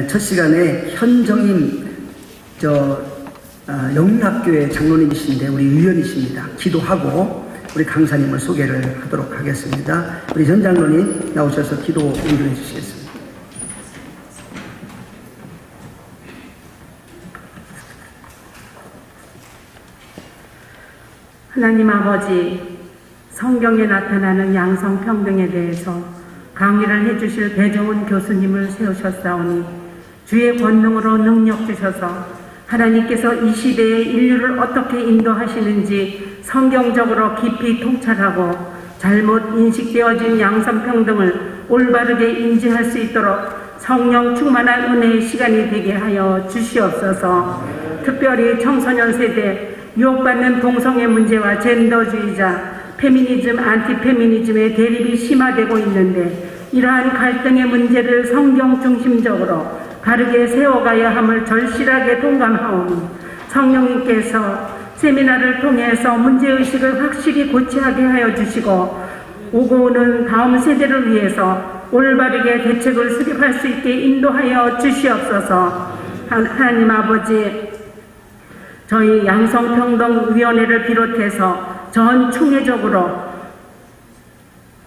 첫 시간에 현정임 영락교회 장로님이신데 우리 위원이십니다. 기도하고 우리 강사님을 소개를 하도록 하겠습니다. 우리 전 장로님 나오셔서 기도 인도해 주시겠습니다. 하나님 아버지, 성경에 나타나는 양성평등에 대해서 강의를 해주실 배정훈 교수님을 세우셨사오니 주의 권능으로 능력 주셔서 하나님께서 이 시대의 인류를 어떻게 인도하시는지 성경적으로 깊이 통찰하고 잘못 인식되어진 양성평등을 올바르게 인지할 수 있도록 성령 충만한 은혜의 시간이 되게 하여 주시옵소서. 특별히 청소년 세대, 유혹받는 동성애 문제와 젠더주의자, 페미니즘, 안티페미니즘의 대립이 심화되고 있는데 이러한 갈등의 문제를 성경 중심적으로 바르게 세워가야 함을 절실하게 동감하오니 성령님께서 세미나를 통해서 문제의식을 확실히 고치하게 하여 주시고 오고 오는 다음 세대를 위해서 올바르게 대책을 수립할 수 있게 인도하여 주시옵소서. 하나님 아버지, 저희 양성평등위원회를 비롯해서 전 총회적으로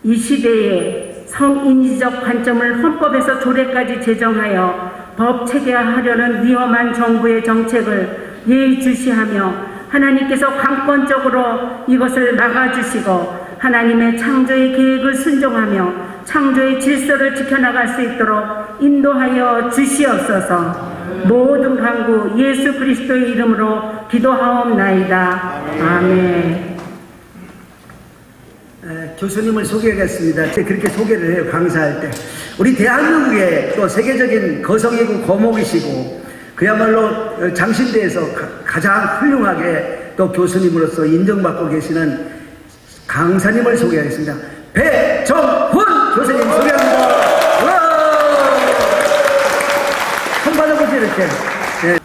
이 시대에 성인지적 관점을 헌법에서 조례까지 제정하여 법 체계화하려는 위험한 정부의 정책을 예의주시하며 하나님께서 강권적으로 이것을 막아주시고 하나님의 창조의 계획을 순종하며 창조의 질서를 지켜나갈 수 있도록 인도하여 주시옵소서. 모든 간구 예수 그리스도의 이름으로 기도하옵나이다. 아멘. 교수님을 소개하겠습니다. 그렇게 소개를 해요, 강사할 때. 우리 대한민국의 또 세계적인 거성이고 거목이시고 그야말로 장신대에서 가장 훌륭하게 또 교수님으로서 인정받고 계시는 강사님을 소개하겠습니다. 배정훈 교수님 소개합니다. 손 받아보세요, 이렇게. 네.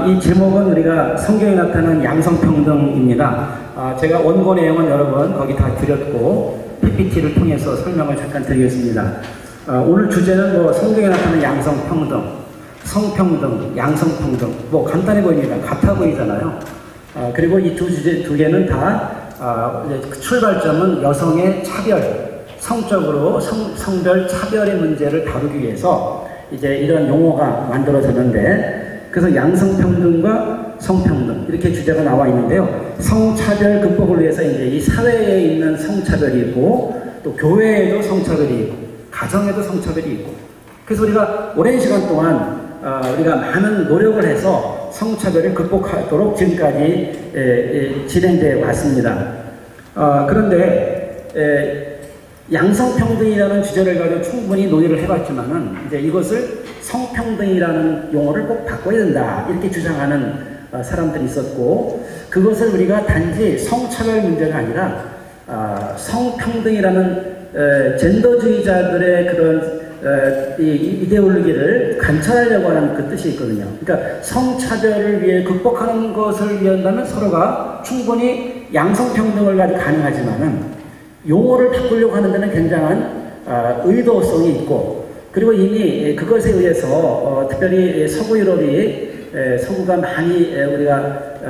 이 제목은 우리가 성경에 나타나는 양성평등입니다. 제가 원고 내용은 여러분 거기 다 드렸고 PPT를 통해서 설명을 잠깐 드리겠습니다. 오늘 주제는 성경에 나타나는 양성평등, 성평등, 양성평등, 간단해 보입니다. 같아 보이잖아요. 그리고 이 두 개는 다 출발점은 여성의 차별, 성적으로 성별 차별의 문제를 다루기 위해서 이제 이런 용어가 만들어졌는데, 그래서 양성평등과 성평등 이렇게 주제가 나와 있는데요. 성차별 극복을 위해서 이제 이 사회에 있는 성차별이 있고 또 교회에도 성차별이 있고 가정에도 성차별이 있고, 그래서 우리가 오랜 시간 동안 우리가 많은 노력을 해서 성차별을 극복하도록 지금까지 진행되어 왔습니다. 그런데 양성평등이라는 주제를 가지고 충분히 논의를 해봤지만은 이제 이것을 성평등이라는 용어를 꼭 바꿔야 된다 이렇게 주장하는 사람들이 있었고, 그것을 우리가 단지 성차별 문제가 아니라 성평등이라는 젠더주의자들의 그런 이데올로기를 관철하려고 하는 그 뜻이 있거든요. 그러니까 성차별을 위해 극복하는 것을 위한다면 서로가 충분히 양성평등을 가지고 가능하지만은 용어를 바꾸려고 하는 데는 굉장한 의도성이 있고, 그리고 이미 그것에 의해서 특별히 서구 유럽이 서구가 많이 우리가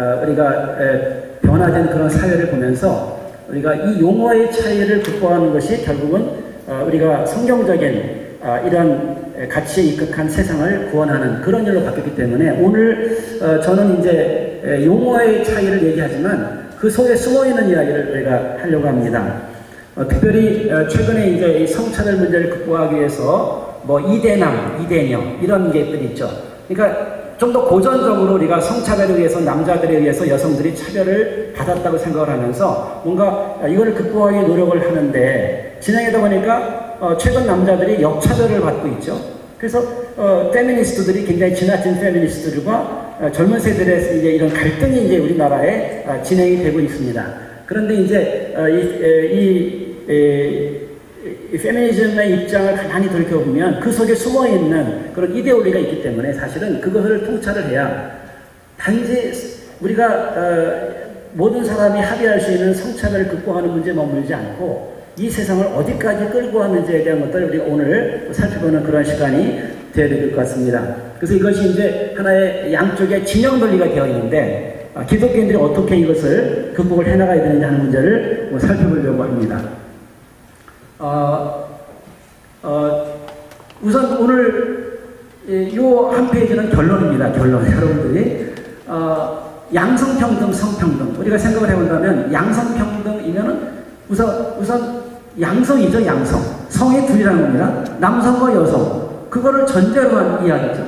변화된 그런 사회를 보면서 우리가 이 용어의 차이를 극복하는 것이 결국은 우리가 성경적인 이런 가치에 입각한 세상을 구원하는 그런 일로 바뀌었기 때문에 오늘 저는 이제 용어의 차이를 얘기하지만 그 속에 숨어있는 이야기를 우리가 하려고 합니다. 특별히 최근에 이제 이 성차별 문제를 극복하기 위해서 이대남, 이대녀 이런 게들이 있죠. 그러니까 좀 더 고전적으로 우리가 성차별에 의해서 남자들에 의해서 여성들이 차별을 받았다고 생각을 하면서 뭔가 이걸 극복하기 위해 노력을 하는데 진행하다 보니까 최근 남자들이 역차별을 받고 있죠. 그래서 페미니스트들이 굉장히 지나친 페미니스트들과 젊은 세대의 이제 이런 갈등이 이제 우리나라에 진행이 되고 있습니다. 그런데 이제 이 페미니즘의 입장을 가만히 돌이켜보면 그 속에 숨어있는 그런 이데올로기가 있기 때문에 사실은 그것을 통찰을 해야 단지 우리가 모든 사람이 합의할 수 있는 성차별을 극복하는 문제에 머물지 않고 이 세상을 어디까지 끌고 왔는지에 대한 것들을 우리가 오늘 살펴보는 그런 시간이 되어야 될 것 같습니다. 그래서 이것이 이제 하나의 양쪽의 진영 논리가 되어 있는데 기독교인들이 어떻게 이것을 극복을 해나가야 되는지 하는 문제를 살펴보려고 합니다. 우선 오늘 요 한 페이지는 결론입니다. 결론. 여러분들이 양성평등, 성평등 우리가 생각을 해본다면 양성평등이면은 우선 양성이죠. 양성. 성이 둘이라는 겁니다. 남성과 여성. 그거를 전제로 한 이야기죠.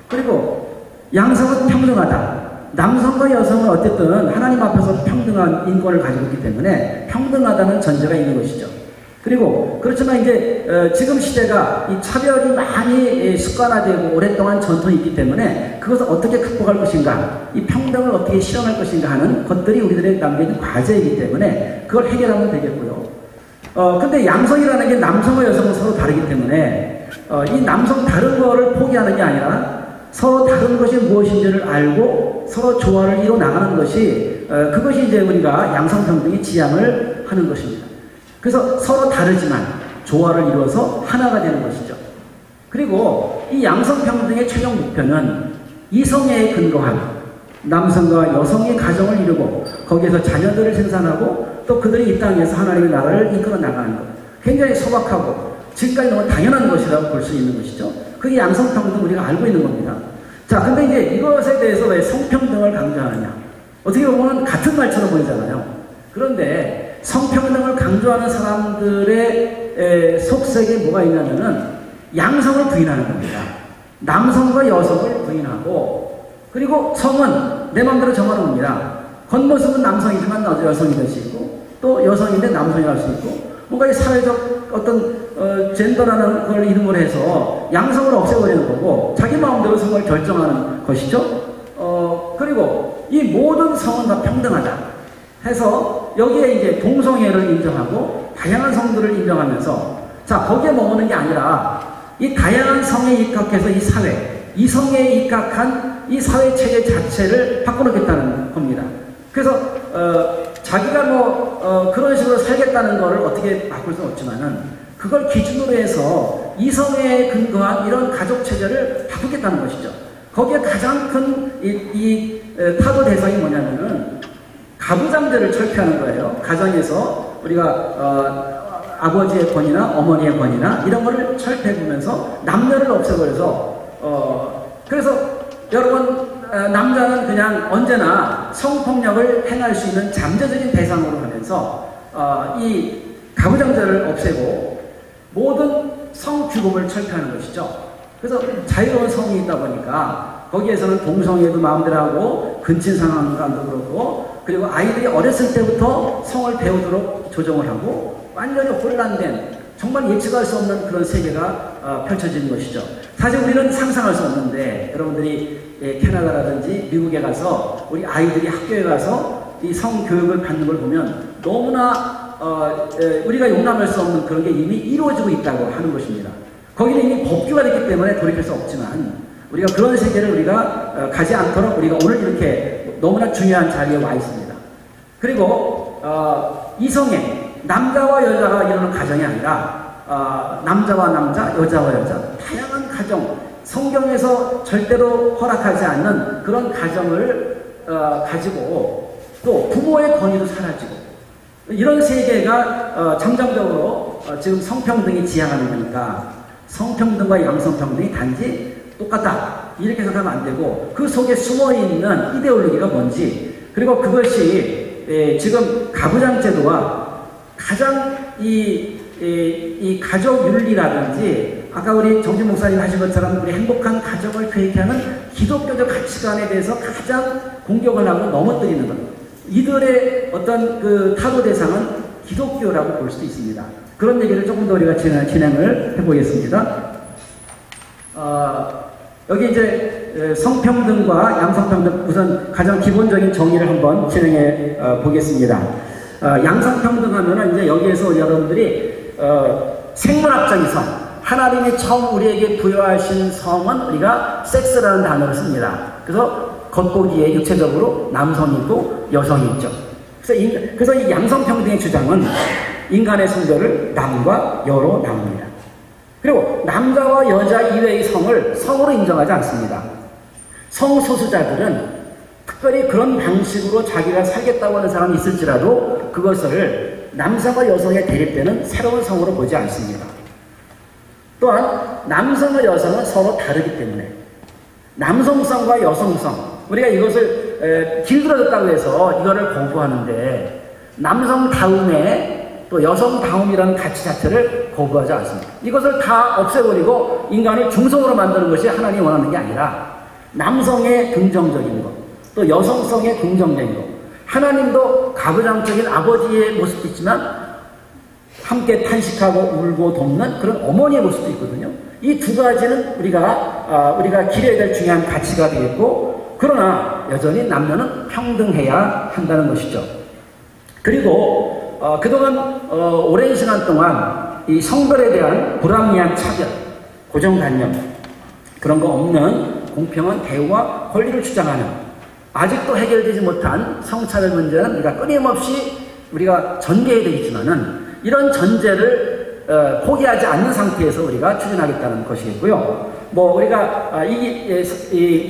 그리고 양성은 평등하다. 남성과 여성은 어쨌든 하나님 앞에서 평등한 인권을 가지고 있기 때문에 평등하다는 전제가 있는 것이죠. 그리고 그렇지만 이제 지금 시대가 이 차별이 많이 습관화되고 오랫동안 전통이 있기 때문에 그것을 어떻게 극복할 것인가, 이 평등을 어떻게 실현할 것인가 하는 것들이 우리들의 남겨진 과제이기 때문에 그걸 해결하면 되겠고요. 근데 양성이라는 게 남성과 여성은 서로 다르기 때문에 이 남성 다른 거를 포기하는 게 아니라 서로 다른 것이 무엇인지를 알고 서로 조화를 이뤄 나가는 것이 그것이 이제 우리가 양성평등의 지향을 하는 것입니다. 그래서 서로 다르지만 조화를 이루어서 하나가 되는 것이죠. 그리고 이 양성평등의 최종 목표는 이성애에 근거한 남성과 여성의 가정을 이루고 거기에서 자녀들을 생산하고 또 그들이 이 땅에서 하나님의 나라를 이끌어 나가는 것. 굉장히 소박하고 지금까지 너무 당연한 것이라고 볼 수 있는 것이죠. 그게 양성평등 우리가 알고 있는 겁니다. 자, 근데 이제 이것에 대해서 왜 성평등을 강조하느냐? 어떻게 보면 같은 말처럼 보이잖아요. 그런데 성평등을 강조하는 사람들의 속색에 뭐가 있냐면은 양성을 부인하는 겁니다. 남성과 여성을 부인하고 그리고 성은 내 마음대로 정하는 겁니다. 겉모습은 남성이지만 나도 여성이 될 수 있고 또 여성인데 남성이 할 수 있고 뭔가 이 사회적 어떤 젠더라는 걸 이름을 해서 양성을 없애버리는 거고 자기 마음대로 성을 결정하는 것이죠. 그리고 이 모든 성은 다 평등하다 해서 여기에 이제 동성애를 인정하고 다양한 성들을 인정하면서 자 거기에 머무는 게 아니라 이 다양한 성에 입각해서 이 사회, 이 성에 입각한 이 사회 체계 자체를 바꿔놓겠다는 겁니다. 그래서 자기가 그런 식으로 살겠다는 거를 어떻게 바꿀 수는 없지만은 그걸 기준으로 해서 이성에 근거한 이런 가족 체제를 바꾸겠다는 것이죠. 거기에 가장 큰 타도 대상이 뭐냐면은 가부장제를 철폐하는 거예요. 가정에서 우리가 아버지의 권위나 어머니의 권위나 이런 거를 철폐해보면서 남녀를 없애버려서 그래서 여러분 남자는 그냥 언제나 성폭력을 행할 수 있는 잠재적인 대상으로 하면서 이 가부장제를 없애고 모든 성규범을 철폐하는 것이죠. 그래서 자유로운 성이 있다 보니까 거기에서는 동성애도 마음대로 하고 근친 상황감도 그렇고 그리고 아이들이 어렸을 때부터 성을 배우도록 조정을 하고 완전히 혼란된 정말 예측할 수 없는 그런 세계가 펼쳐지는 것이죠. 사실 우리는 상상할 수 없는데 여러분들이 캐나다라든지 미국에 가서 우리 아이들이 학교에 가서 이 성교육을 받는 걸 보면 너무나 우리가 용납할 수 없는 그런 게 이미 이루어지고 있다고 하는 것입니다. 거기는 이미 법규가 됐기 때문에 돌이킬 수 없지만 우리가 그런 세계를 우리가 가지 않도록 우리가 오늘 이렇게 너무나 중요한 자리에 와 있습니다. 그리고 이성애, 남자와 여자가 이루는 가정이 아니라 남자와 남자, 여자와 여자, 다양한 가정, 성경에서 절대로 허락하지 않는 그런 가정을 가지고 또 부모의 권위도 사라지고 이런 세계가 잠정적으로 지금 성평등이 지향하는 거니까 성평등과 양성평등이 단지 똑같다 이렇게 생각하면 안 되고 그 속에 숨어있는 이데올로기가 뭔지 그리고 그것이 지금 가부장제도와 가장 이 가족 윤리라든지 아까 우리 정진 목사님 하신 것처럼 우리 행복한 가정을 계획하는 기독교적 가치관에 대해서 가장 공격을 하고 넘어뜨리는 것. 이들의 어떤 그 타도 대상은 기독교라고 볼 수도 있습니다. 그런 얘기를 조금 더 우리가 진행을 해보겠습니다. 여기 이제 성평등과 양성평등 우선 가장 기본적인 정의를 한번 진행해 보겠습니다. 양성평등 하면은 이제 여기에서 여러분들이 생물학적인 성, 하나님이 처음 우리에게 부여하신 성은 우리가 섹스라는 단어를 씁니다. 그래서 겉보기에 육체적으로 남성이 있고 여성이 있죠. 그래서 이 양성평등의 주장은 인간의 성별을 남과 여로 나눕니다. 그리고 남자와 여자 이외의 성을 성으로 인정하지 않습니다. 성소수자들은 특별히 그런 방식으로 자기가 살겠다고 하는 사람이 있을지라도 그것을 남성과 여성의 대립되는 새로운 성으로 보지 않습니다. 또한 남성과 여성은 서로 다르기 때문에 남성성과 여성성, 우리가 이것을 길들여졌다고 해서 이거를 거부하는데 남성다움에 또 여성다움이라는 가치 자체를 거부하지 않습니다. 이것을 다 없애버리고 인간을 중성으로 만드는 것이 하나님이 원하는 게 아니라 남성의 긍정적인 것, 또 여성성의 긍정적인 것, 하나님도 가부장적인 아버지의 모습도 있지만 함께 탄식하고 울고 돕는 그런 어머니의 모습도 있거든요. 이 두 가지는 우리가 기려야 될 중요한 가치가 되겠고, 그러나 여전히 남녀는 평등해야 한다는 것이죠. 그리고 그동안 오랜 시간 동안 이 성별에 대한 불합리한 차별, 고정관념, 그런 거 없는 공평한 대우와 권리를 주장하는, 아직도 해결되지 못한 성차별 문제는 우리가 끊임없이 우리가 전개해야 되겠지만은 이런 전제를 포기하지 않는 상태에서 우리가 추진하겠다는 것이고요. 우리가 이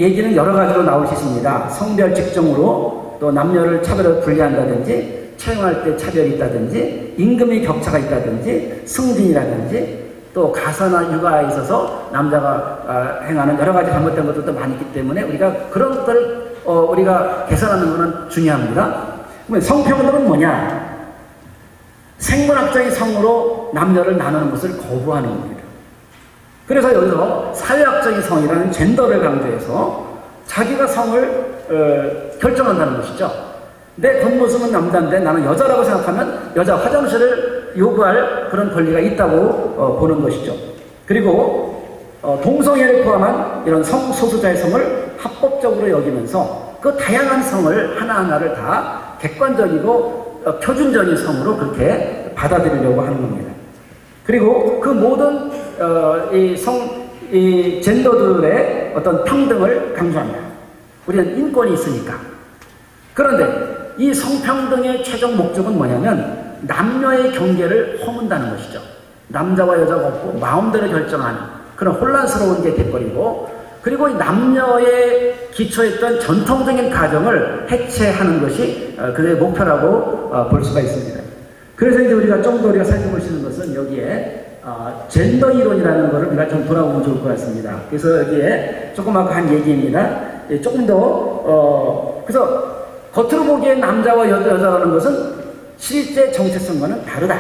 얘기는 여러 가지로 나올 수 있습니다. 성별 직정으로 또 남녀를 차별을 분리한다든지, 채용할 때 차별이 있다든지, 임금의 격차가 있다든지, 승진이라든지, 또 가사나 육아에 있어서 남자가 행하는 여러 가지 잘못된 것들도 많이 있기 때문에 우리가 그런 것들을 우리가 개선하는 것은 중요합니다. 그러면 성평등은 뭐냐? 생물학적인 성으로 남녀를 나누는 것을 거부하는 겁니다. 그래서 여기서 사회학적인 성이라는 젠더를 강조해서 자기가 성을 결정한다는 것이죠. 내 겉모습은 남자인데 나는 여자라고 생각하면 여자 화장실을 요구할 그런 권리가 있다고 보는 것이죠. 그리고 동성애를 포함한 이런 성소수자의 성을 합법적으로 여기면서 그 다양한 성을 하나하나를 다 객관적이고 표준적인 성으로 그렇게 받아들이려고 하는 겁니다. 그리고 그 모든 이 젠더들의 어떤 평등을 강조합니다. 우리는 인권이 있으니까. 그런데 이 성평등의 최종 목적은 뭐냐면 남녀의 경계를 허문다는 것이죠. 남자와 여자가 없고 마음대로 결정하는 그런 혼란스러운 게 돼버리고, 그리고 이 남녀의 기초했던 전통적인 가정을 해체하는 것이 그의 목표라고 볼 수가 있습니다. 그래서 이제 우리가 좀 더 우리가 살펴볼 수 있는 것은 여기에 젠더 이론이라는 것을 우리가 좀 돌아보면 좋을 것 같습니다. 그래서 여기에 조금 아까 한 얘기입니다. 조금 더 그래서 겉으로 보기에 남자와 여자라는 것은 실제 정체성과는 다르다.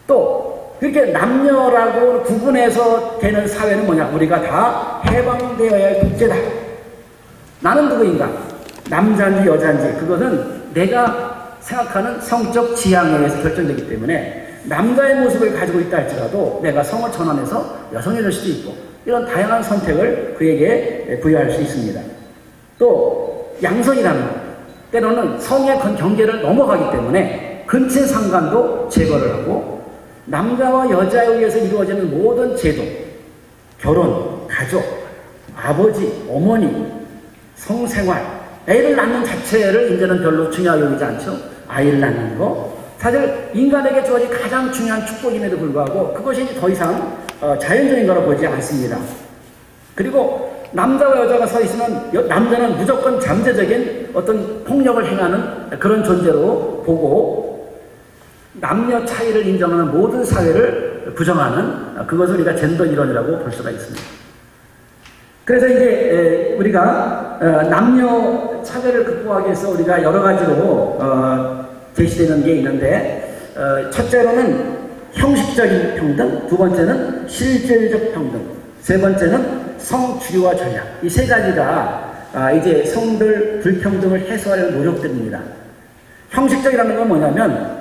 또 그렇게 남녀라고 구분해서 되는 사회는 뭐냐? 우리가 다 해방되어야 할 독재다. 나는 누구인가? 남자인지 여자인지 그것은 내가 생각하는 성적 지향에 의해서 결정되기 때문에 남자의 모습을 가지고 있다 할지라도 내가 성을 전환해서 여성이 될 수도 있고, 이런 다양한 선택을 그에게 부여할 수 있습니다. 또 양성이라는 것, 때로는 성의 경계를 넘어가기 때문에 근친 상간도 제거를 하고, 남자와 여자에 의해서 이루어지는 모든 제도, 결혼, 가족, 아버지, 어머니, 성생활, 애를 낳는 자체를 이제는 별로 중요하게 여기지 않죠. 아이를 낳는 거. 사실 인간에게 주어진 가장 중요한 축복임에도 불구하고 그것이 더 이상 자연적인 거라고 보지 않습니다. 그리고 남자와 여자가 서 있으면 남자는 무조건 잠재적인 어떤 폭력을 행하는 그런 존재로 보고, 남녀 차이를 인정하는 모든 사회를 부정하는 그것을 우리가 젠더 이론이라고 볼 수가 있습니다. 그래서 이제 우리가 남녀 차별을 극복하기 위해서 우리가 여러 가지로 제시되는 게 있는데, 첫째로는 형식적인 평등, 두 번째는 실질적 평등, 세 번째는 성주류와 전략. 이 세 가지가 이제 성별 불평등을 해소하려는 노력들입니다. 형식적이라는 건 뭐냐면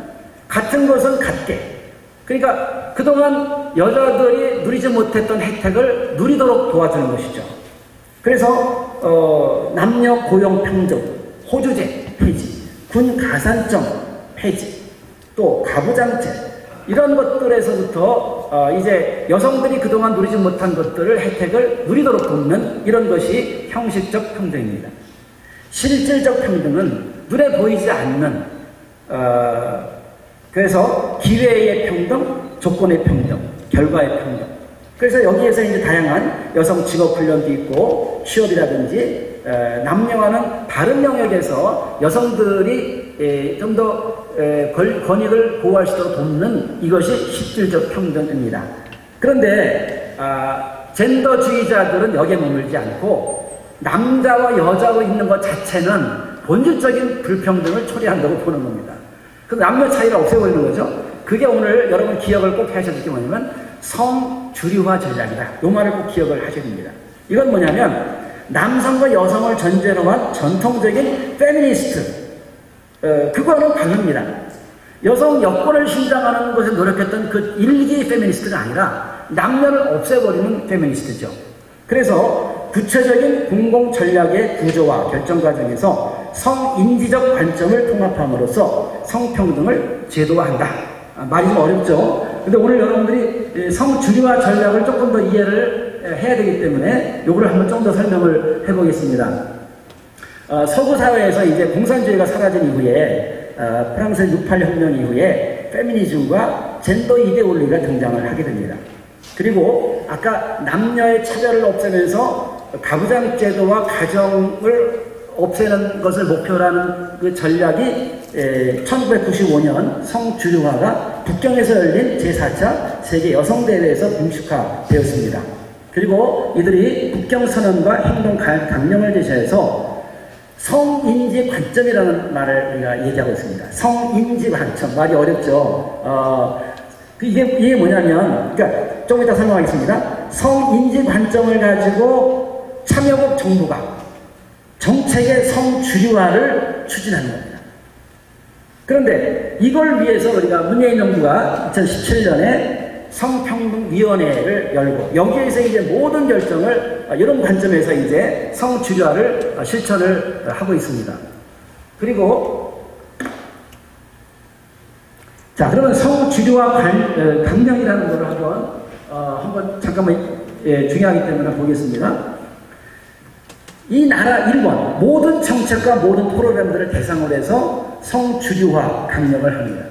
같은 것은 같게, 그러니까 그동안 여자들이 누리지 못했던 혜택을 누리도록 도와주는 것이죠. 그래서 남녀 고용 평등, 호주제 폐지, 군 가산점 폐지, 또 가부장제, 이런 것들에서부터 이제 여성들이 그동안 누리지 못한 것들을 혜택을 누리도록 돕는 이런 것이 형식적 평등입니다. 실질적 평등은 눈에 보이지 않는 그래서 기회의 평등, 조건의 평등, 결과의 평등. 그래서 여기에서 이제 다양한 여성 직업 훈련도 있고 취업이라든지 남녀와는 다른 영역에서 여성들이 좀 더 권익을 보호할 수 있도록 돕는 이것이 실질적 평등입니다. 그런데 젠더주의자들은 여기에 머물지 않고 남자와 여자로 있는 것 자체는 본질적인 불평등을 초래한다고 보는 겁니다. 그 남녀 차이를 없애버리는 거죠. 그게 오늘 여러분 기억을 꼭 하셔야 될 게 뭐냐면 성주류화 전략이다. 이 말을 꼭 기억을 하셔야 됩니다. 이건 뭐냐면 남성과 여성을 전제로 한 전통적인 페미니스트 그거는 다릅니다. 여성 여권을 신장하는 것에 노력했던 그 일기 페미니스트가 아니라 남녀를 없애버리는 페미니스트죠. 그래서 구체적인 공공 전략의 구조와 결정 과정에서 성인지적 관점을 통합함으로써 성평등을 제도화한다. 말이 좀 어렵죠. 근데 오늘 여러분들이 성주류화 전략을 조금 더 이해를 해야 되기 때문에 요거를 한번 좀 더 설명을 해보겠습니다. 서구 사회에서 이제 공산주의가 사라진 이후에 프랑스 68 혁명 이후에 페미니즘과 젠더 이데올로기가 등장을 하게 됩니다. 그리고 아까 남녀의 차별을 없애면서 가부장 제도와 가정을 없애는 것을 목표로 하는 그 전략이 1995년 성주류화가 북경에서 열린 제4차 세계 여성대회에서 공식화되었습니다. 그리고 이들이 북경선언과 행동 강령을 제시해서 성인지 관점이라는 말을 우리가 얘기하고 있습니다. 성인지 관점. 말이 어렵죠. 이게 뭐냐면, 그러니까 조금 이따 설명하겠습니다. 성인지 관점을 가지고 참여국 정부가 정책의 성주류화를 추진하는 겁니다. 그런데 이걸 위해서 우리가 문재인 정부가 2017년에 성평등위원회를 열고 여기에서 이제 모든 결정을 이런 관점에서 이제 성주류화를 실천을 하고 있습니다. 그리고 자, 그러면 성주류화 강령이라는 것을 한번 잠깐만 중요하기 때문에 보겠습니다. 이 나라 일본 모든 정책과 모든 프로그램들을 대상으로 해서 성주류화 강령을 합니다.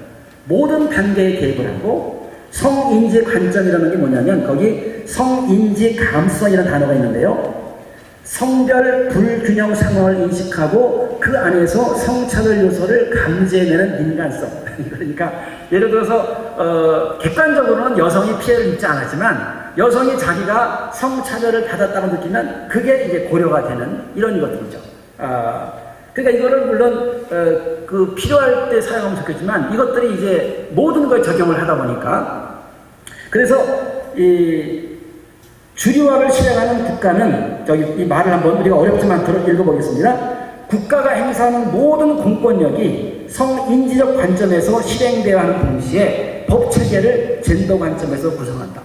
모든 단계에 개입을 하고 성인지 관점이라는 게 뭐냐면 거기 성인지 감수성이라는 단어가 있는데요. 성별 불균형 상황을 인식하고 그 안에서 성차별 요소를 감지해내는 인간성. 그러니까 예를 들어서 객관적으로는 여성이 피해를 입지 않았지만 여성이 자기가 성차별을 받았다고 느끼면 그게 이제 고려가 되는 이런 것들이죠. 그러니까 이거를 물론 그 필요할 때 사용하면 좋겠지만 이것들이 이제 모든 걸 적용을 하다 보니까 그래서 이 주류화를 실행하는 국가는 저기 이 말을 한번 우리가 어렵지만 읽어보겠습니다. 국가가 행사하는 모든 공권력이 성인지적 관점에서 실행되어야 하는 동시에 법 체계를 젠더 관점에서 구성한다.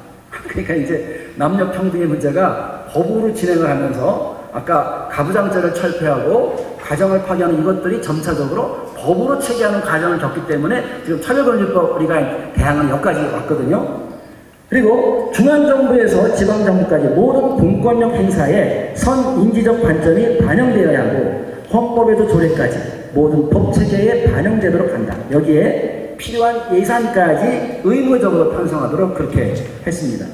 그러니까 이제 남녀 평등의 문제가 법으로 진행을 하면서 아까 가부장제를 철폐하고 가정을 파괴하는 이것들이 점차적으로 법으로 체계하는 과정을 겪기 때문에 지금 차별금지법 우리가 대항은 여기까지 왔거든요. 그리고 중앙정부에서 지방정부까지 모든 공권력 행사에 선인지적 관점이 반영되어야 하고 헌법에도 조례까지 모든 법체계에 반영되도록 한다. 여기에 필요한 예산까지 의무적으로 편성하도록 그렇게 했습니다.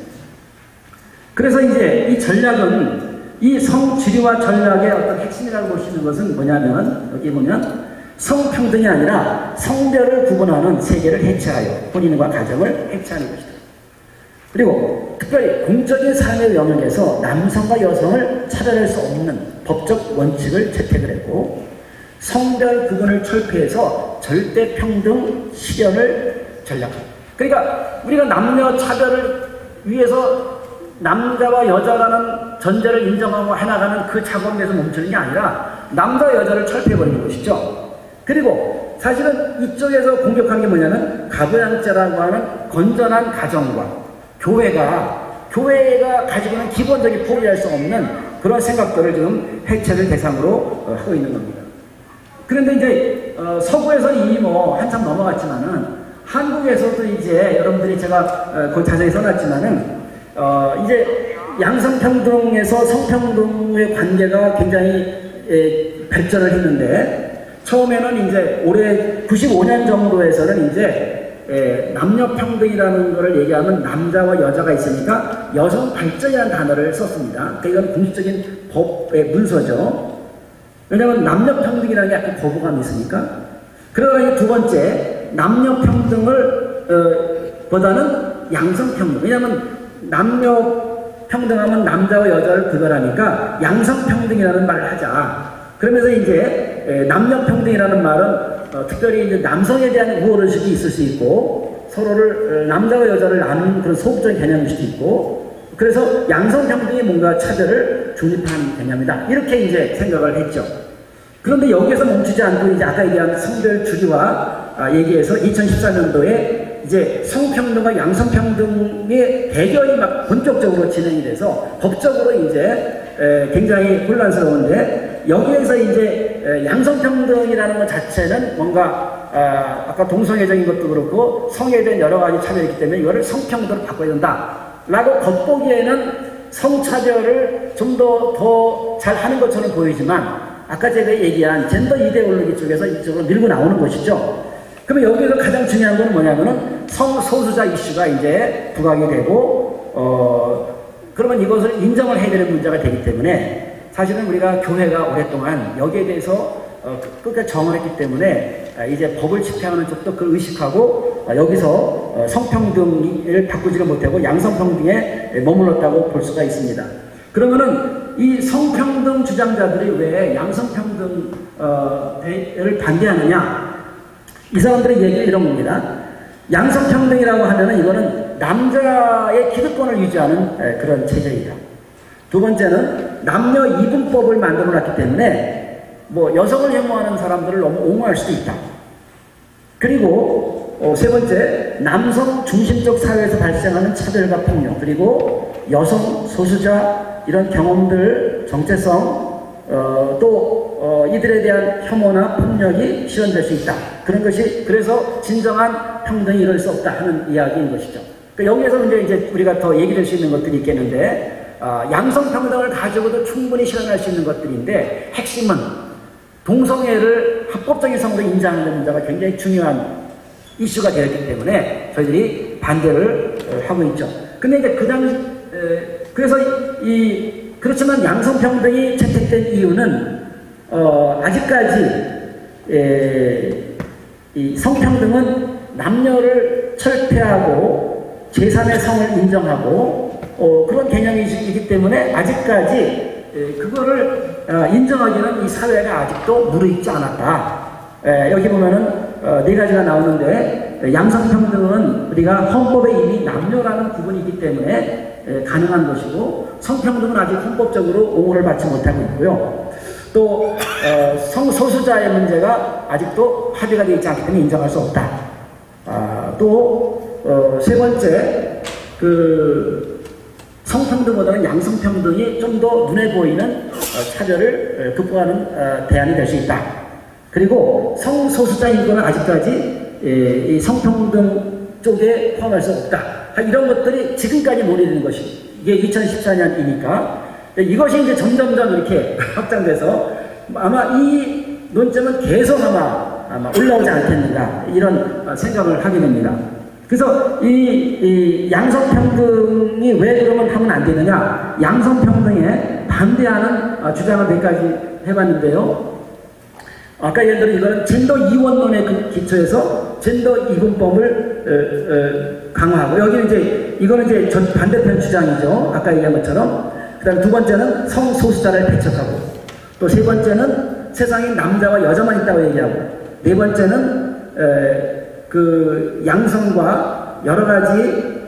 그래서 이제 이 전략은 이 성주류화 전략의 어떤 핵심이라고 볼 수 있는 것은 뭐냐면 여기 보면 성평등이 아니라 성별을 구분하는 세계를 해체하여 혼인과 가정을 해체하는 것이다. 그리고 특별히 공적인 삶의 영역에서 남성과 여성을 차별할 수 없는 법적 원칙을 채택을 했고 성별 구분을 철폐해서 절대평등 실현을 전략합니다. 그러니까 우리가 남녀 차별을 위해서 남자와 여자라는 전제를 인정하고 해나가는 그 작업에서 멈추는 게 아니라 남자 여자를 철폐해버리는 것이죠. 그리고 사실은 이쪽에서 공격한 게 뭐냐면 가부양제라고 하는 건전한 가정과 교회가 가지고 있는 기본적인 포기할 수 없는 그런 생각들을 지금 해체를 대상으로 하고 있는 겁니다. 그런데 이제 서구에서 이미 뭐 한참 넘어갔지만은 한국에서도 이제 여러분들이 제가 그 자세히 써놨지만은 이제 양성평등에서 성평등의 관계가 굉장히 발전을 했는데 처음에는 이제 올해 95년 정도에서는 이제 남녀평등이라는 것을 얘기하면 남자와 여자가 있으니까 여성 발전이라는 단어를 썼습니다. 그러니까 이건 공식적인 법의 문서죠. 왜냐하면 남녀평등이라는 게 약간 거부감이 있으니까. 그러나 두 번째, 남녀평등을 보다는 양성평등. 왜냐하면 남녀평등하면 남자와 여자를 구별하니까 양성평등이라는 말을 하자. 그러면서 이제 남녀평등이라는 말은 특별히 이제 남성에 대한 우월의식이 있을 수 있고 서로를 남자와 여자를 나누는 그런 소극적인 개념일 수도 있고 그래서 양성평등이 뭔가 차별을 중립한 개념이다. 이렇게 이제 생각을 했죠. 그런데 여기에서 멈추지 않고 이제 아까 얘기한 성별 주기와 얘기해서 2014년도에 이제 성평등과 양성평등의 대결이 막 본격적으로 진행이 돼서 법적으로 이제 굉장히 혼란스러운데 여기에서 이제 양성평등이라는 것 자체는 뭔가 아까 동성애적인 것도 그렇고 성에 대한 여러 가지 차별이 있기 때문에 이거를 성평등으로 바꿔야 된다 라고 겉보기에는 성차별을 좀 더 잘하는 것처럼 보이지만 아까 제가 얘기한 젠더 이데올로기 쪽에서 이쪽으로 밀고 나오는 것이죠. 그러면 여기서 가장 중요한 건 뭐냐면은 성소수자 이슈가 이제 부각이 되고 그러면 이것을 인정을 해야 되는 문제가 되기 때문에 사실은 우리가 교회가 오랫동안 여기에 대해서 끝까지 정언했기 때문에 이제 법을 집행하는 쪽도 그걸 의식하고 여기서 성평등을 바꾸지를 못하고 양성평등에 머물렀다고 볼 수가 있습니다. 그러면은 이 성평등 주장자들이 왜 양성평등을 반대하느냐? 이 사람들의 얘기는 이런 겁니다. 양성평등이라고 하면은 이거는 남자의 기득권을 유지하는 그런 체제이다. 두 번째는 남녀 이분법을 만들어 놨기 때문에 뭐 여성을 혐오하는 사람들을 너무 옹호할 수도 있다. 그리고 세 번째, 남성 중심적 사회에서 발생하는 차별과 폭력, 그리고 여성, 소수자 이런 경험들, 정체성, 또 이들에 대한 혐오나 폭력이 실현될 수 있다. 그런 것이 그래서 진정한 평등이 이룰 수 없다 하는 이야기인 것이죠. 그러니까 여기에서 이제 우리가 더 얘기할 수 있는 것들이 있겠는데 양성평등을 가지고도 충분히 실현할 수 있는 것들인데 핵심은 동성애를 합법적인 성으로 인정하는 문제가 굉장히 중요한 이슈가 되었기 때문에 저희들이 반대를 하고 있죠. 근데 이제 그래서 그렇지만 양성평등이 채택된 이유는 아직까지 이 성평등은 남녀를 철폐하고 제3의 성을 인정하고 그런 개념이기 때문에 아직까지 그거를 인정하기는 이 사회가 아직도 무르익지 않았다. 여기 보면은 네 가지가 나오는데 양성평등은 우리가 헌법에 이미 남녀라는 구분이기 때문에 가능한 것이고 성평등은 아직 헌법적으로 옹호를 받지 못하고 있고요. 또 성소수자의 문제가 아직도 합의가 되어 있지 않기 때문에 인정할 수 없다. 또 세 번째 성평등보다는 양성평등이 좀 더 눈에 보이는 차별을 극복하는 대안이 될 수 있다. 그리고 성소수자 인권은 아직까지 이 성평등 쪽에 포함할 수 없다. 이런 것들이 지금까지 논의되는 것이 이게 2014년이니까 이것이 이제 점점점 이렇게 확장돼서 아마 이 논점은 계속 아마 올라오지 않겠는가 이런 생각을 하게 됩니다. 그래서 이 양성평등이 왜 그러면 하면 안 되느냐? 양성평등에 반대하는 주장을 몇 가지 해봤는데요. 아까 예를 들어 이거는 젠더 이원론의 기초에서 젠더 이분법을 강화하고 여기는 이거는 이제 반대편 주장이죠. 아까 얘기한 것처럼. 그다음 두 번째는 성소수자를 배척하고 또 세 번째는 세상에 남자와 여자만 있다고 얘기하고 네 번째는 양성과 여러 가지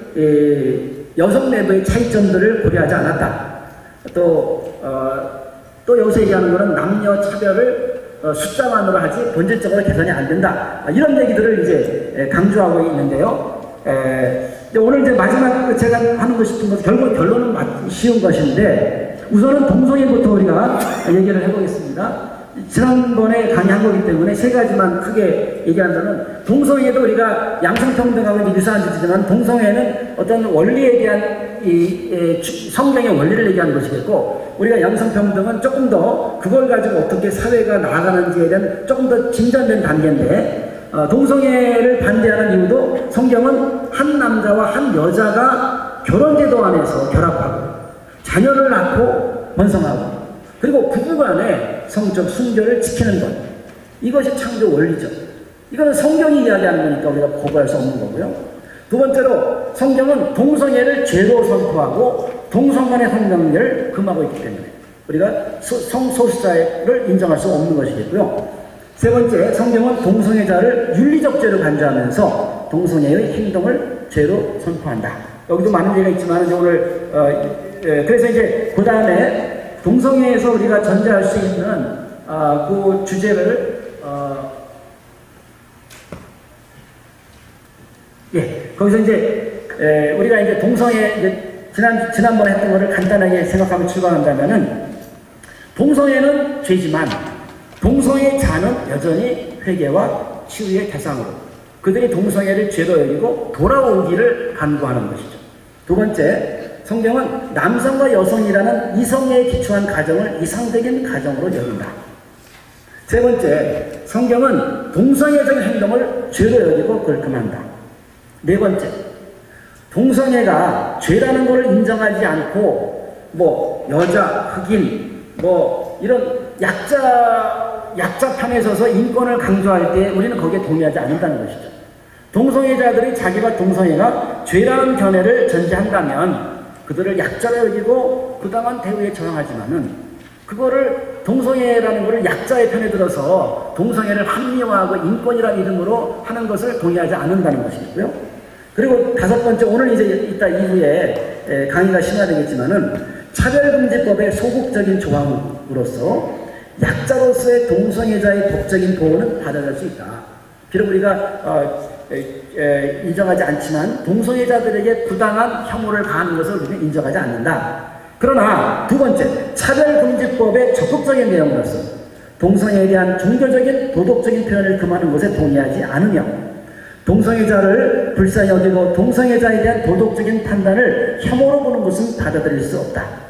여성 내부의 차이점들을 고려하지 않았다. 또 여기서 얘기하는 것은 남녀 차별을 숫자만으로 하지 본질적으로 개선이 안 된다. 이런 얘기들을 이제 강조하고 있는데요. 오늘 이제 마지막 제가 하고 싶은 것은 결론은 쉬운 것인데 우선은 동성애부터 우리가 얘기를 해보겠습니다. 지난번에 강의한 거기 때문에 세 가지만 크게 얘기한다면 동성애도 우리가 양성평등하고 유사한 짓이지만 동성애는 어떤 원리에 대한 성경의 원리를 얘기하는 것이겠고 우리가 양성평등은 조금 더 그걸 가지고 어떻게 사회가 나아가는지에 대한 조금 더 진전된 단계인데 동성애를 반대하는 이유도 성경은 한 남자와 한 여자가 결혼제도 안에서 결합하고 자녀를 낳고 번성하고 그리고 부부 간의 성적 순결을 지키는 것, 이것이 창조 원리죠. 이거는 성경이 이야기하는 거니까 우리가 거부할 수 없는 거고요. 두 번째로 성경은 동성애를 죄로 선포하고 동성간의 성관계를 금하고 있기 때문에 우리가 성소수자를 인정할 수 없는 것이겠고요. 세 번째, 성경은 동성애자를 윤리적 죄로 간주하면서 동성애의 행동을 죄로 선포한다. 여기도 많은 예가 있지만 이제 오늘 그래서 이제 그 다음에 동성애에서 우리가 전제할 수 있는 그 주제를 거기서 이제 우리가 이제 동성애 이제 지난번에 했던 거를 간단하게 생각하면 출발한다면은 동성애는 죄지만 동성애자는 여전히 회개와 치유의 대상으로 그들이 동성애를 죄로 여기고 돌아오기를 간구하는 것이죠. 두 번째, 성경은 남성과 여성이라는 이성애에 기초한 가정을 이상적인 가정으로 여긴다. 세 번째, 성경은 동성애적인 행동을 죄로 여기고 그걸 금한다. 네 번째, 동성애가 죄라는 것을 인정하지 않고 여자, 흑인, 이런 약자판에 서서 인권을 강조할 때 우리는 거기에 동의하지 않는다는 것이죠. 동성애자들이 자기가 동성애가 죄라는 견해를 전제한다면 그들을 약자로 여기고 부당한 대우에 저항하지만은 그거를 동성애라는 것을 약자의 편에 들어서 동성애를 합리화하고 인권이라는 이름으로 하는 것을 동의하지 않는다는 것이고요. 그리고 다섯 번째, 오늘 이제 이따 이후에 강의가 심화되겠지만은 차별금지법의 소극적인 조항으로서 약자로서의 동성애자의 법적인 보호는 받아들일 수 있다. 비록 우리가 인정하지 않지만 동성애자들에게 부당한 혐오를 가하는 것을 우리는 인정하지 않는다. 그러나 두 번째, 차별금지법의 적극적인 내용으로서 동성애에 대한 종교적인 도덕적인 표현을 금하는 것에 동의하지 않으며 동성애자를 불쌍히 여기고 동성애자에 대한 도덕적인 판단을 혐오로 보는 것은 받아들일 수 없다.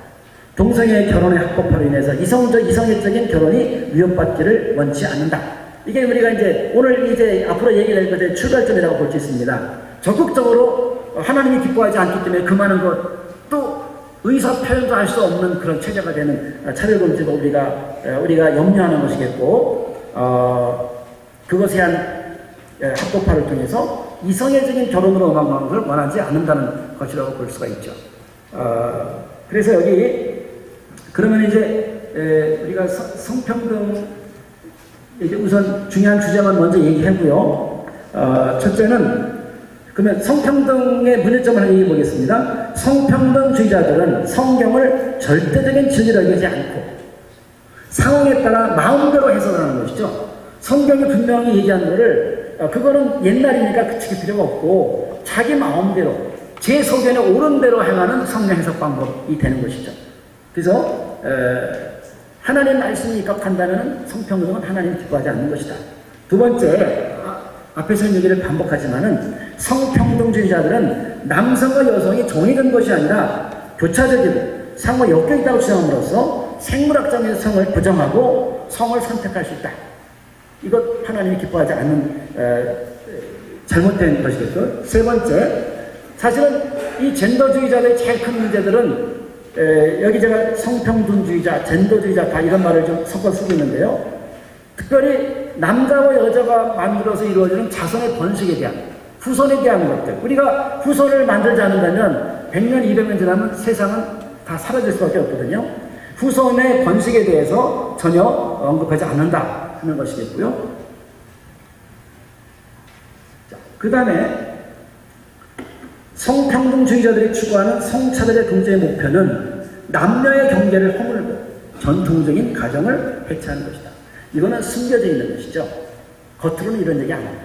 동성애 결혼의 합법화로 인해서 이성애적인 결혼이 위협받기를 원치 않는다. 이게 우리가 이제 오늘 이제 앞으로 얘기할 것의 출발점이라고 볼 수 있습니다. 적극적으로 하나님이 기뻐하지 않기 때문에 금하는 것, 또 의사 표현도 할 수 없는 그런 체제가 되는 차별금지도 우리가 염려하는 것이겠고, 그것에 대한 합법화를 통해서 이성애적인 결혼으로 음악하는 것을 원하지 않는다는 것이라고 볼 수가 있죠. 그래서 여기 그러면 이제 우리가 성평등 이제 우선 중요한 주제만 먼저 얘기하고요. 첫째는 그러면 성평등의 문제점을 얘기해 보겠습니다. 성평등주의자들은 성경을 절대적인 진리로 여기지 않고 상황에 따라 마음대로 해석을 하는 것이죠. 성경이 분명히 얘기한 거를 그거는 옛날이니까 그치기 필요가 없고 자기 마음대로 제 소견에 옳은 대로 행하는 성경 해석 방법이 되는 것이죠. 그래서 하나님 말씀이 입각한다면 성평등은 하나님 기뻐하지 않는 것이다. 두 번째, 앞에서 얘기를 반복하지만은 성평등주의자들은 남성과 여성이 정해진 것이 아니라 교차적이고 상호 엮여 있다고 주장함으로써 생물학적인 성을 부정하고 성을 선택할 수 있다. 이것 하나님이 기뻐하지 않는 잘못된 것이겠죠. 세 번째, 사실은 이 젠더주의자들의 제일 큰 문제들은 여기 제가 성평등주의자, 젠더주의자 다 이런 말을 좀 섞어 쓰고 있는데요. 특별히 남자와 여자가 만들어서 이루어지는 자손의 번식에 대한, 후손에 대한 것들. 우리가 후손을 만들지 않는다면 100년, 200년 지나면 세상은 다 사라질 수밖에 없거든요. 후손의 번식에 대해서 전혀 언급하지 않는다 하는 것이겠고요. 그 다음에 성평등주의자들이 추구하는 성차별의 경제의 목표는 남녀의 경계를 허물고 전통적인 가정을 해체하는 것이다. 이거는 숨겨져 있는 것이죠. 겉으로는 이런 얘기 안 합니다.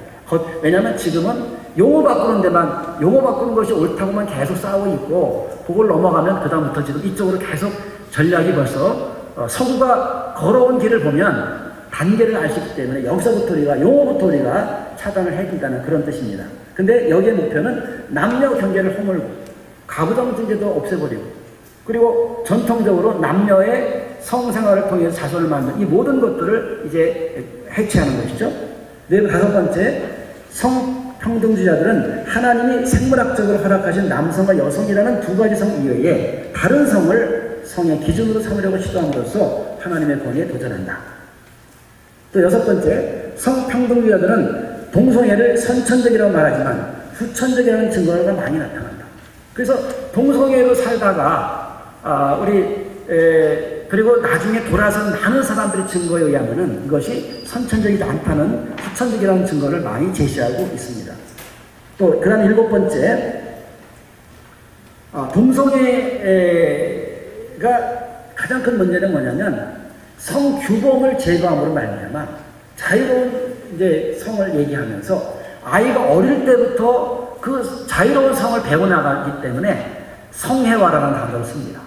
왜냐하면 지금은 용어 바꾸는 데만, 용어 바꾸는 것이 옳다고만 계속 싸우고 있고, 그걸 넘어가면 그다음부터 지금 이쪽으로 계속 전략이 벌써 서구가 걸어온 길을 보면 단계를 알 수 있기 때문에 여기서부터 우리가, 용어부터 우리가 차단을 해야 된다는 그런 뜻입니다. 근데 여기의 목표는 남녀 경계를 허물고 가부장 중제도 없애버리고, 그리고 전통적으로 남녀의 성생활을 통해서 자손을 만드는 이 모든 것들을 이제 해체하는 것이죠. 다섯 번째, 성평등주의자들은 하나님이 생물학적으로 허락하신 남성과 여성이라는 두 가지 성 이외에 다른 성을 성의 기준으로 삼으려고 시도함으로써 하나님의 권위에 도전한다. 또 여섯 번째, 성평등주의자들은 동성애를 선천적이라고 말하지만 후천적이라는 증거가 많이 나타난다. 그래서 동성애로 살다가 그리고 나중에 돌아선 많은 사람들의 증거에 의하면은 이것이 선천적이지 않다는 후천적이라는 증거를 많이 제시하고 있습니다. 또 그다음 일곱 번째, 동성애가 가장 큰 문제는 뭐냐면 성규범을 제거함으로 말미암아 자유로운 이제 성을 얘기하면서 아이가 어릴 때부터 그 자유로운 성을 배워나가기 때문에 성애화라는 단어를 씁니다.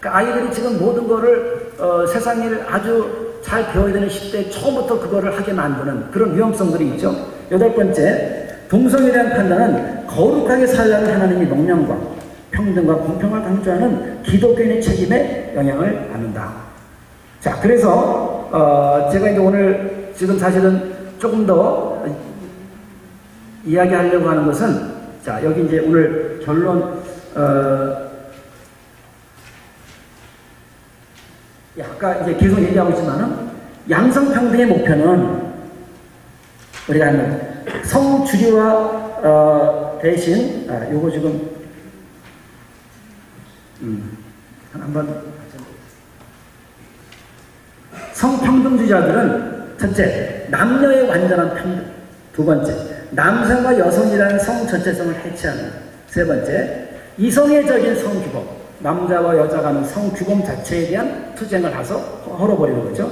그러니까 아이들이 지금 모든 거를 세상 일을 아주 잘 배워야 되는 시대에 처음부터 그거를 하게 만드는 그런 위험성들이 있죠. 여덟 번째, 동성애에 대한 판단은 거룩하게 살라는 하나님의 명령과 평등과 공평을 강조하는 기독교인의 책임에 영향을 받는다. 자, 그래서 제가 이제 오늘 지금 사실은 조금 더 이야기하려고 하는 것은, 자, 여기 이제 오늘 결론, 아까 이제 계속 얘기하고 있지만은, 양성평등의 목표는 우리가 하는 성주류와 대신, 요거 지금, 한번, 성평등주의자들은 첫째, 남녀의 완전한 평등. 두 번째, 남성과 여성이라는 성 전체성을 해체하는. 세 번째, 이성애적인 성규범. 남자와 여자가 하는 성규범 자체에 대한 투쟁을 해서 헐어버리는 거죠.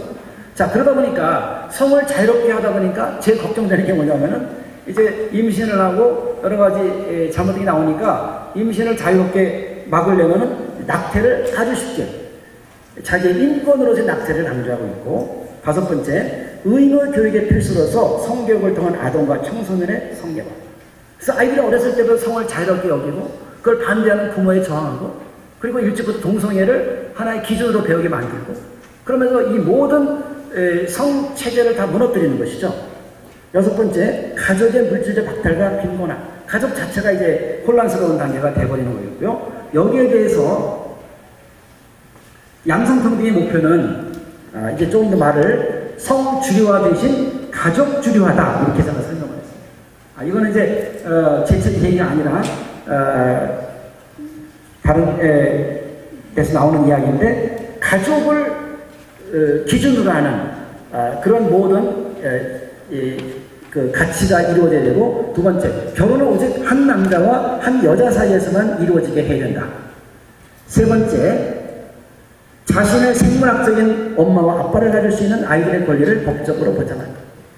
자, 그러다 보니까 성을 자유롭게 하다 보니까 제일 걱정되는 게 뭐냐면은 이제 임신을 하고 여러 가지 잘못이 나오니까 임신을 자유롭게 막으려면은 낙태를 아주 쉽게 자기의 인권으로서 낙태를 강조하고 있고, 다섯 번째, 의무 교육의 필수로서 성교육을 통한 아동과 청소년의 성애화. 그래서 아이들이 어렸을 때부터 성을 자유롭게 여기고 그걸 반대하는 부모에 저항하고, 그리고 일찍부터 동성애를 하나의 기준으로 배우게 만들고, 그러면서 이 모든 성체제를 다 무너뜨리는 것이죠. 여섯 번째, 가족의 물질적 박탈과 빈곤화. 가족 자체가 이제 혼란스러운 단계가 돼버리는 거였고요. 여기에 대해서 양성평등의 목표는 이제 조금 더 말을 성주류화 대신 가족주류화다, 이렇게 제가 설명을 했습니다. 이거는 이제 제 얘기가 아니라 다른 데서 나오는 이야기인데, 가족을 기준으로 하는 그런 모든 그 가치가 이루어져야 되고, 두 번째, 결혼은 오직 한 남자와 한 여자 사이에서만 이루어지게 해야 된다. 세 번째, 자신의 생물학적인 엄마와 아빠를 가질 수 있는 아이들의 권리를 법적으로 보장한다.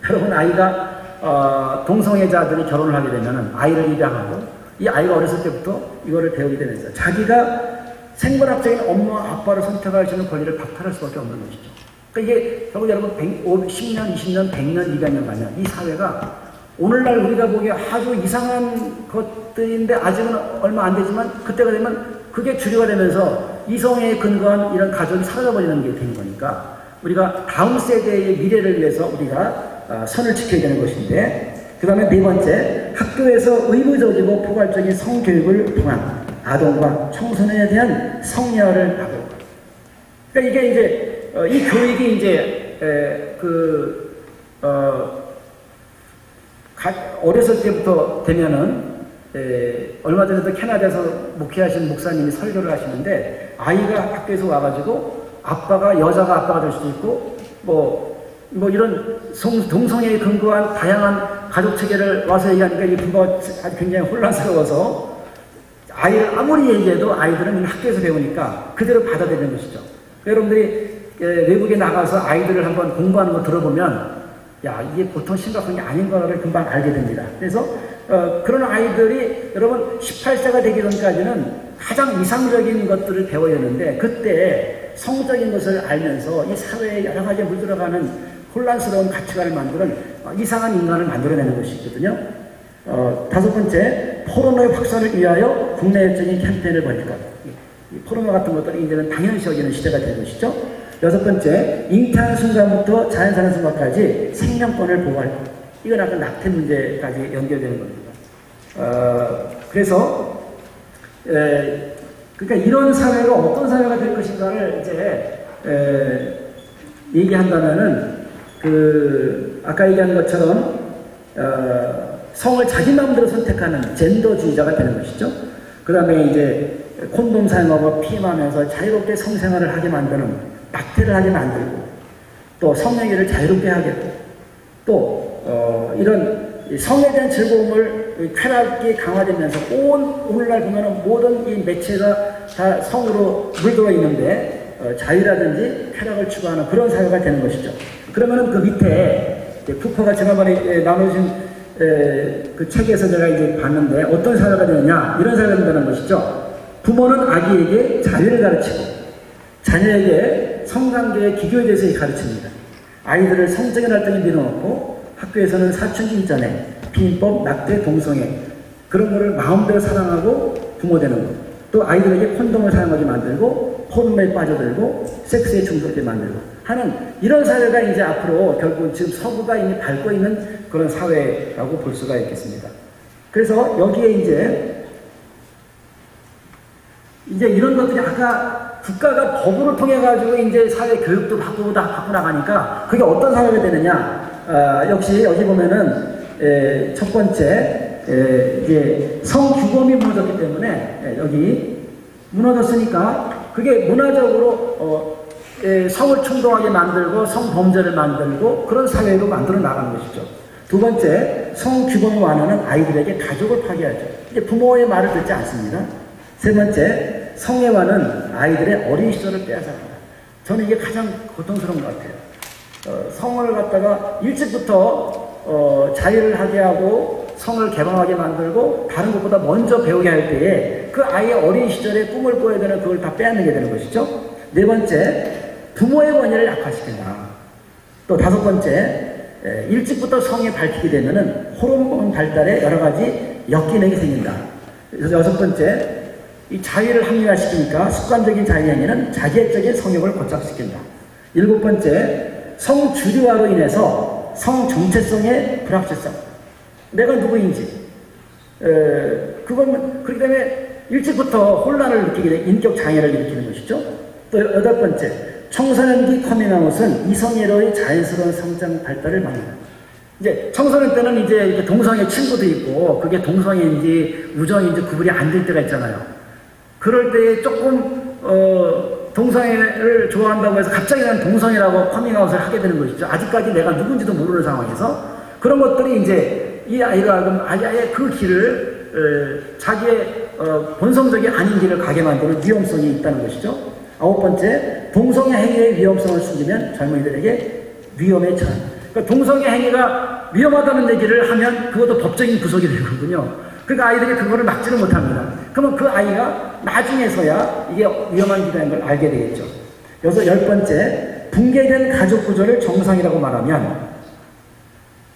여러분, 아이가 동성애자들이 결혼을 하게 되면 아이를 입양하고, 이 아이가 어렸을 때부터 이거를 배우게 되면서 자기가 생물학적인 엄마와 아빠를 선택할 수 있는 권리를 박탈할 수밖에 없는 것이죠. 그러니까 이게 결국 여러분 10년, 20년, 100년, 200년 가면 이 사회가 오늘날 우리가 보기에 아주 이상한 것들인데 아직은 얼마 안 되지만, 그때가 되면 그게 주류가 되면서 이성에 근거한 이런 가족이 사라져버리는 게 되는 거니까, 우리가 다음 세대의 미래를 위해서 우리가 선을 지켜야 되는 것인데, 그 다음에 네 번째, 학교에서 의무적이고 포괄적인 성교육을 통한 아동과 청소년에 대한 성애화를 막고, 그러니까 이게 이제 이 교육이 이제 어렸을 때부터 되면은, 얼마 전에도 캐나다에서 목회하신 목사님이 설교를 하시는데, 아이가 학교에서 와가지고 아빠가 여자가 아빠가 될 수도 있고, 뭐 이런 동성애에 근거한 다양한 가족 체계를 와서 얘기하니까 이 부모가 아주 굉장히 혼란스러워서, 아이를 아무리 얘기해도 아이들은 학교에서 배우니까 그대로 받아들이는 것이죠. 여러분들이 외국에 나가서 아이들을 한번 공부하는 거 들어보면, 야, 이게 보통 심각한 게 아닌 거를 금방 알게 됩니다. 그래서 그런 아이들이 여러분 18세가 되기 전까지는 가장 이상적인 것들을 배워야 하는데, 그때 성적인 것을 알면서 이 사회에 여러 가지 물들어가는 혼란스러운 가치관을 만드는 이상한 인간을 만들어내는 것이 있거든요. 다섯 번째, 포르노의 확산을 위하여 국내적인 캠페인을 벌일 것. 이 포르노 같은 것들이 이제는 당연시 여기는 시대가 된 것이죠. 여섯 번째, 잉태하는 순간부터 자연 사는 순간까지 생명권을 보호할 것. 이건 약간 낙태 문제까지 연결되는 겁니다. 그래서 그러니까 이런 사회가 어떤 사회가 될 것인가를 이제 얘기한다면은 아까 얘기한 것처럼 성을 자기 마음대로 선택하는 젠더주의자가 되는 것이죠. 그 다음에 이제 콘돔 사용하고 피임하면서 자유롭게 성생활을 하게 만드는, 낙태를 하게 만들고, 또 성행위를 자유롭게 하겠고, 또 이런 성에 대한 즐거움을 쾌락이 강화되면서 오늘날 보면은 모든 이 매체가 다 성으로 물들어 있는데 자유라든지 쾌락을 추구하는 그런 사회가 되는 것이죠. 그러면은 그 밑에 푸퍼가 지난번에 나누신 그 책에서 제가 이제 봤는데 어떤 사회가 되느냐, 이런 사회가 된다는 것이죠. 부모는 아기에게 자유를 가르치고 자녀에게 성관계의 기교에 대해서 가르칩니다. 아이들을 성적인 활동에 밀어넣고 학교에서는 사춘기 이전에 피임법, 낙태, 동성애 그런 거를 마음대로 사랑하고 부모되는 것. 또 아이들에게 콘돔을 사용하게 만들고 호르몬에 빠져들고 섹스에 중독되게 만들고 하는 이런 사회가 이제 앞으로 결국 지금 서구가 이미 밟고 있는 그런 사회라고 볼 수가 있겠습니다. 그래서 여기에 이제 이런 것들이 아까 국가가 법으로 통해 가지고 이제 사회 교육도 바꾸고 나가니까 그게 어떤 사회가 되느냐? 역시 여기 보면은 첫 번째 이제 성규범이 무너졌기 때문에 여기 무너졌으니까 그게 문화적으로 성을 충동하게 만들고 성범죄를 만들고 그런 사회로 만들어 나가는 것이죠. 두 번째, 성규범이 완화는 아이들에게 가족을 파괴하죠. 이제 부모의 말을 듣지 않습니다. 세 번째, 성애화는 아이들의 어린 시절을 빼앗아갑니다. 저는 이게 가장 고통스러운 것 같아요. 성을 갖다가 일찍부터 자유를 하게 하고 성을 개방하게 만들고 다른 것보다 먼저 배우게 할 때에 그 아이의 어린 시절에 꿈을 꿔야 되는 그걸 다 빼앗는 게 되는 것이죠. 네 번째, 부모의 권위를 약화시킨다. 또 다섯 번째, 일찍부터 성에 밝히게 되면은 호르몬 발달에 여러 가지 역기능이 생긴다. 그래서 여섯 번째, 이 자유를 합리화시키니까 습관적인 자유행위는 자기애적인 성욕을 고착시킨다. 일곱 번째, 성주류화로 인해서 성 정체성의 불확실성. 내가 누구인지. 그렇기 때문에 일찍부터 혼란을 느끼게 된 인격 장애를 일으키는 것이죠. 또 여덟 번째, 청소년기 커밍아웃은 이성애로의 자연스러운 성장 발달을 막는다. 이제 청소년 때는 이제 동성애 친구도 있고 그게 동성애인지 우정인지 구분이 안 될 때가 있잖아요. 그럴 때 조금 동성애를 좋아한다고 해서 갑자기 난 동성애라고 커밍아웃을 하게 되는 것이죠. 아직까지 내가 누군지도 모르는 상황에서 그런 것들이 이제 이 아이가 아예 그 길을 자기의 본성적인 아닌 길을 가게 만드는 위험성이 있다는 것이죠. 아홉 번째, 동성애 행위의 위험성을 숨기면 젊은이들에게 위험에 처한. 그러니까 동성애 행위가 위험하다는 얘기를 하면 그것도 법적인 구속이 되거든요. 그러니까 아이들이 그거를 막지는 못합니다. 그러면 그 아이가 나중에서야 이게 위험한 길이라는 걸 알게 되겠죠. 여기서 열 번째, 붕괴된 가족 구조를 정상이라고 말하면,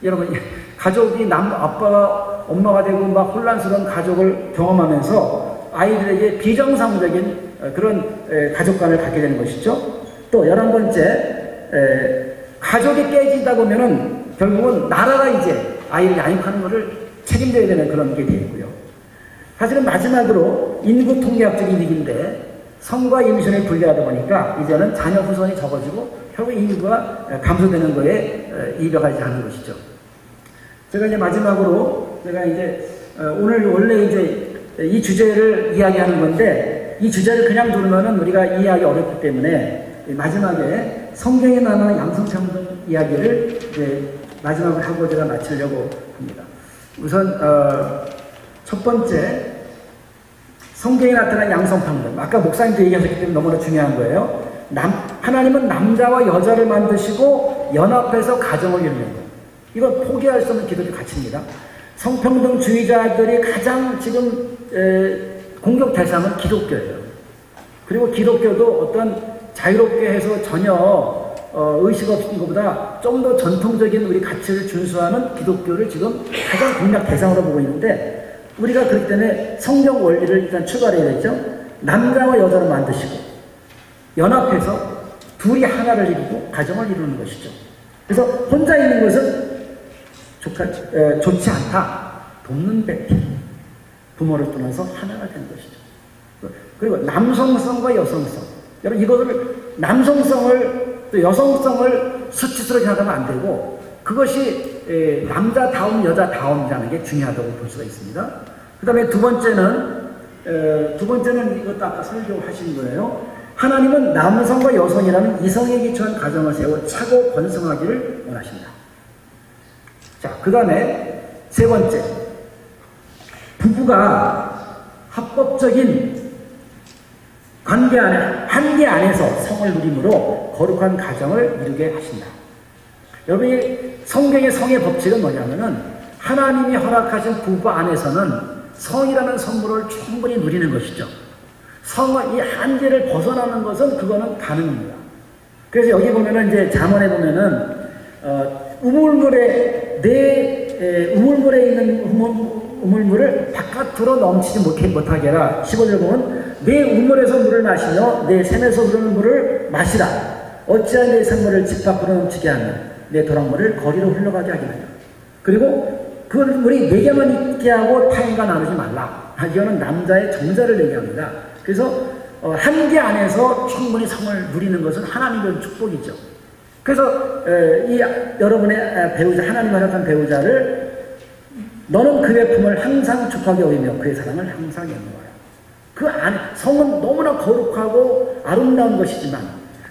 여러분, 가족이 아빠가 엄마가 되고 막 혼란스러운 가족을 경험하면서 아이들에게 비정상적인 그런 가족관을 갖게 되는 것이죠. 또 11번째, 가족이 깨지다 보면은 결국은 나라가 이제 아이를 양육하는 것을 책임져야 되는 그런 게 되고요. 사실은 마지막으로 인구 통계학적인 얘기인데 성과 임신을 분리하다 보니까 이제는 자녀 후손이 적어지고 결국 인구가 감소되는 거에 이별하지 않는 것이죠. 제가 이제 마지막으로 제가 이제 오늘 원래 이제 이 주제를 이야기하는 건데 이 주제를 그냥 두르면은 우리가 이해하기 어렵기 때문에 마지막에 성경에 나오는 양성평등 이야기를 이제 마지막으로 하고 제가 마치려고 합니다. 우선 첫 번째, 성경에 나타난 양성평등. 아까 목사님도 얘기하셨기 때문에 너무나 중요한 거예요. 하나님은 남자와 여자를 만드시고 연합해서 가정을 이루는 것. 이건 포기할 수 없는 기도의 가치입니다. 성평등주의자들이 가장 지금 공격 대상은 기독교예요. 그리고 기독교도 어떤 자유롭게 해서 전혀 의식 없는 것보다 좀 더 전통적인 우리 가치를 준수하는 기독교를 지금 가장 공략 대상으로 보고 있는데 우리가 그렇기 때문에 성경 원리를 일단 출발해야겠죠. 남자와 여자를 만드시고 연합해서 둘이 하나를 이루고 가정을 이루는 것이죠. 그래서 혼자 있는 것은 좋지 않다. 돕는 배틀. 부모를 떠나서 하나가 된 것이죠. 그리고 남성성과 여성성. 여러분 이거를 남성성을 또 여성성을 수치스럽게 생각하면 안 되고 그것이 남자다움 여자다움이라는 게 중요하다고 볼 수가 있습니다. 그 다음에 두 번째는 이것도 아까 설교하신 거예요. 하나님은 남성과 여성이라는 이성에 기초한 가정을 세워 차고 번성하기를 원하신다. 자, 그 다음에 세 번째. 부부가 합법적인 관계 한계 안에서 성을 누림으로 거룩한 가정을 이루게 하신다. 여러분이 성경의 성의 법칙은 뭐냐면은 하나님이 허락하신 부부 안에서는 성이라는 선물을 충분히 누리는 것이죠. 성의 이 한계를 벗어나는 것은 그거는 가능합니다. 그래서 여기 보면은 이제 잠언에 보면은 우물물에 있는 우물물을 바깥으로 넘치지 못하게 하라. 15절 보면 내 우물에서 물을 마시며 내 샘에서 흐르는 물을 마시라. 어찌하여 내 생물을 집 밖으로 넘치게 하며 내 도랑물을 거리로 흘러가게 하겠느냐. 그리고 그 물이 내게만 있게 하고 타인과 나누지 말라. 이거는 남자의 정자를 얘기합니다. 그래서 한계 안에서 충분히 성을 누리는 것은 하나님의 축복이죠. 그래서 여러분의 배우자, 하나님 허락한 배우자를 너는 그의 품을 항상 축하게 여기며 그의 사랑을 항상 연구하라. 그 안에 성은 너무나 거룩하고 아름다운 것이지만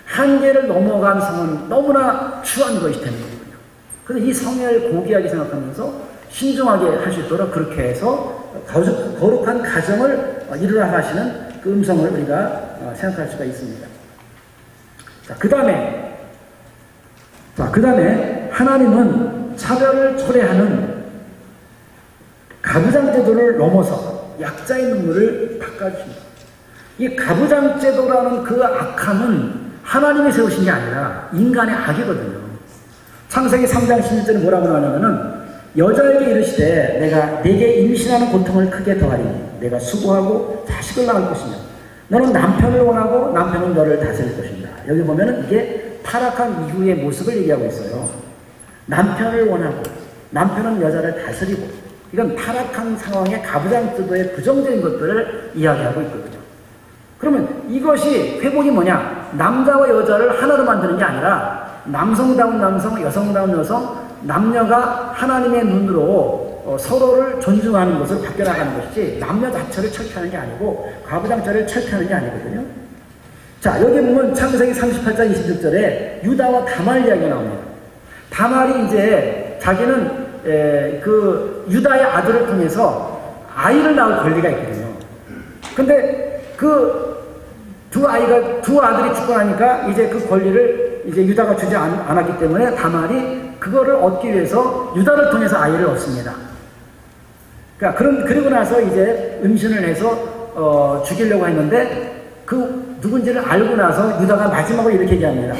한계를 넘어간 성은 너무나 추한 것이 되는 거거든요. 그래서 이 성을 고귀하게 생각하면서 신중하게 할 수 있도록 그렇게 해서 거룩한 가정을 이루라 하시는 그 음성을 우리가 생각할 수가 있습니다. 자, 그 다음에 하나님은 차별을 초래하는 가부장 제도를 넘어서 약자의 눈물을 닦아주십니다. 이 가부장 제도라는 그 악함은 하나님이 세우신 게 아니라 인간의 악이거든요. 창세기 3장 16절에 뭐라고 하냐면은 여자에게 이르시되 내가 네게 임신하는 고통을 크게 더하리니 내가 수고하고 자식을 낳을 것이며 너는 남편을 원하고 남편은 너를 다스릴 것입니다. 여기 보면은 이게 타락한 이후의 모습을 얘기하고 있어요. 남편을 원하고 남편은 여자를 다스리고 이건 타락한 상황의 가부장 제도의 부정적인 것들을 이야기하고 있거든요. 그러면 이것이 회복이 뭐냐? 남자와 여자를 하나로 만드는 게 아니라 남성다운 남성, 여성다운 여성, 남녀가 하나님의 눈으로 서로를 존중하는 것을 바뀌어나가는 것이지 남녀 자체를 철폐하는 게 아니고 가부장제를 철폐하는 게 아니거든요. 자, 여기 보면 창세기 38장 26절에 유다와 다말 이야기가 나옵니다. 다말이 이제 자기는 그 유다의 아들을 통해서 아이를 낳을 권리가 있거든요. 근데 그 두 아들이 죽고 나니까 이제 그 권리를 이제 유다가 주지 않았기 때문에 다말이 그거를 얻기 위해서 유다를 통해서 아이를 얻습니다. 그러니까 그리고 나서 이제 임신을 해서 죽이려고 했는데 그 누군지를 알고 나서 유다가 마지막으로 이렇게 얘기합니다.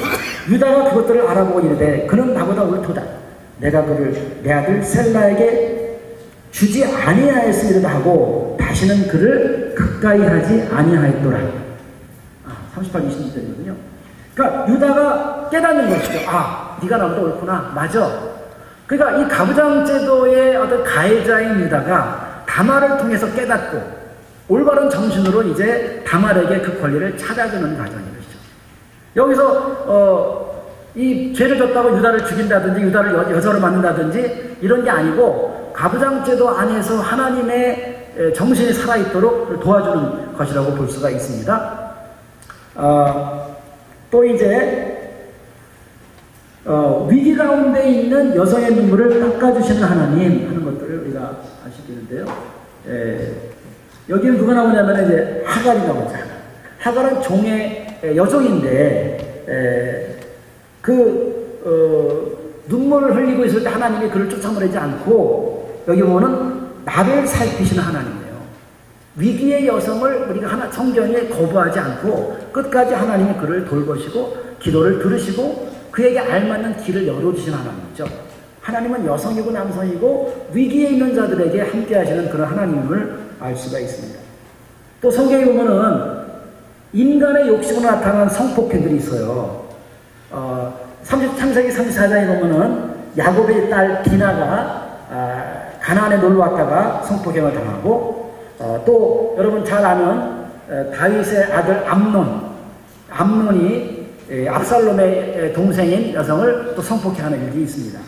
유다가 그것들을 알아보고 이르되 그는 나보다 옳도다. 내가 그를 내 아들 셀라에게 주지 아니하였음이라도 하고 다시는 그를 가까이 하지 아니하였더라. 38, 26절이거든요. 그러니까 유다가 깨닫는 것이죠. 아, 네가 나보다 옳구나. 맞아. 그러니까 이 가부장 제도의 어떤 가해자인 유다가 다말을 통해서 깨닫고 올바른 정신으로 이제 다말에게 그 권리를 찾아주는 과정인 것이죠. 여기서 이 죄를 졌다고 유다를 죽인다든지 유다를 여자로 만든다든지 이런 게 아니고 가부장 제도 안에서 하나님의 정신이 살아있도록 도와주는 것이라고 볼 수가 있습니다. 또 이제 위기 가운데 있는 여성의 눈물을 닦아주시는 하나님 하는 것들을 우리가 알 수 있는데요. 여기는 누가 나오냐면 이제 하갈이 나오죠. 하갈은 종의 여종인데 눈물을 흘리고 있을 때 하나님이 그를 쫓아보내지 않고 여기 보면은 나를 살피시는 하나님이에요. 위기의 여성을 우리가 성경에 거부하지 않고 끝까지 하나님이 그를 돌보시고 기도를 들으시고 그에게 알맞는 길을 열어주시는 하나님이죠. 하나님은 여성이고 남성이고 위기에 있는 자들에게 함께 하시는 그런 하나님을 알 수가 있습니다. 또 성경에 보면은 인간의 욕심으로 나타나는 성폭행들이 있어요. 창세기 34장에 보면은 야곱의 딸 디나가 가나안에 놀러 왔다가 성폭행을 당하고 또 여러분 잘 아는 다윗의 아들 암논이 압살롬의 동생인 여성을 또 성폭행하는 일이 있습니다.